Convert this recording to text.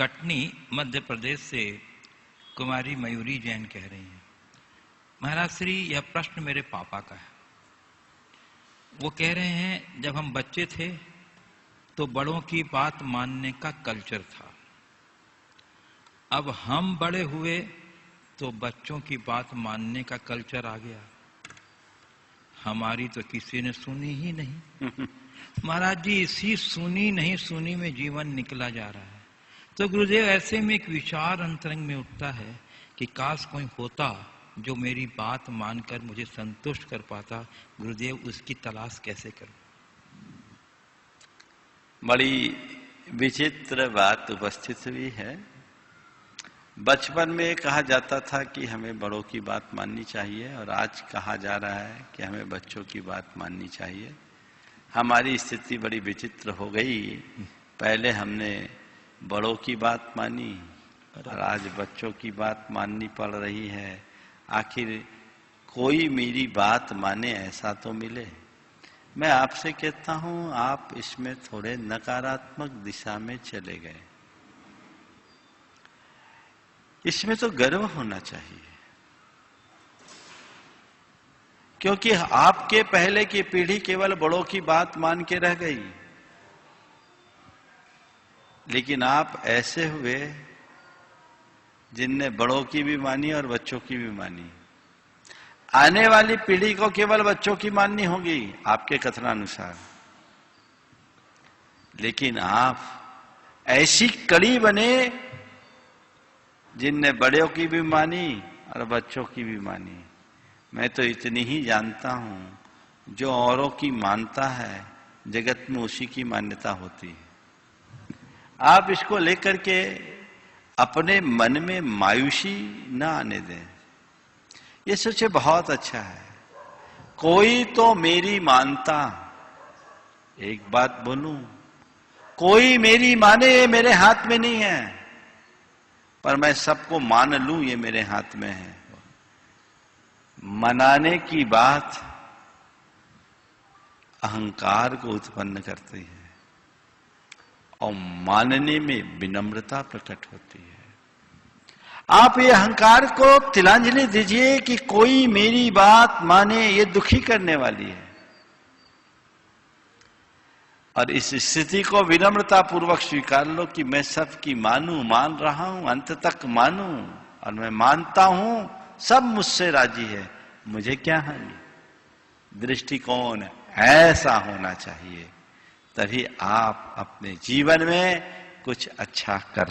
कटनी मध्य प्रदेश से कुमारी मयूरी जैन कह रही हैं, महाराज श्री यह प्रश्न मेरे पापा का है। वो कह रहे हैं जब हम बच्चे थे तो बड़ों की बात मानने का कल्चर था, अब हम बड़े हुए तो बच्चों की बात मानने का कल्चर आ गया। हमारी तो किसी ने सुनी ही नहीं। महाराज जी इसी सुनी नहीं सुनी में जीवन निकला जा रहा है। तो गुरुदेव ऐसे में एक विचार अंतरंग में उठता है कि काश कोई होता जो मेरी बात मानकर मुझे संतुष्ट कर पाता। गुरुदेव उसकी तलाश कैसे करूं? बड़ी विचित्र बात उपस्थित हुई है। बचपन में कहा जाता था कि हमें बड़ों की बात माननी चाहिए और आज कहा जा रहा है कि हमें बच्चों की बात माननी चाहिए। हमारी स्थिति बड़ी विचित्र हो गई। पहले हमने बड़ों की बात मानी और आज बच्चों की बात माननी पड़ रही है। आखिर कोई मेरी बात माने ऐसा तो मिले। मैं आपसे कहता हूं आप इसमें थोड़े नकारात्मक दिशा में चले गए। इसमें तो गर्व होना चाहिए, क्योंकि आपके पहले की पीढ़ी केवल बड़ों की बात मान के रह गई, लेकिन आप ऐसे हुए जिनने बड़ों की भी मानी और बच्चों की भी मानी। आने वाली पीढ़ी को केवल बच्चों की माननी होगी आपके कथनानुसार, लेकिन आप ऐसी कड़ी बने जिनने बड़ों की भी मानी और बच्चों की भी मानी। मैं तो इतनी ही जानता हूं, जो औरों की मानता है जगत में उसी की मान्यता होती है। आप इसको लेकर के अपने मन में मायूसी न आने दें। ये सोचे बहुत अच्छा है, कोई तो मेरी मानता। एक बात बोलूं, कोई मेरी माने ये मेरे हाथ में नहीं है, पर मैं सबको मान लूं ये मेरे हाथ में है। मनाने की बात अहंकार को उत्पन्न करती है और मानने में विनम्रता प्रकट होती है। आप ये अहंकार को तिलांजलि दीजिए कि कोई मेरी बात माने, ये दुखी करने वाली है। और इस स्थिति को विनम्रता पूर्वक स्वीकार लो कि मैं सबकी मानूं, मान रहा हूं, अंत तक मानूं और मैं मानता हूं सब मुझसे राजी है, मुझे क्या हानि। दृष्टिकोण ऐसा होना चाहिए, तभी आप अपने जीवन में कुछ अच्छा कर सकते हैं।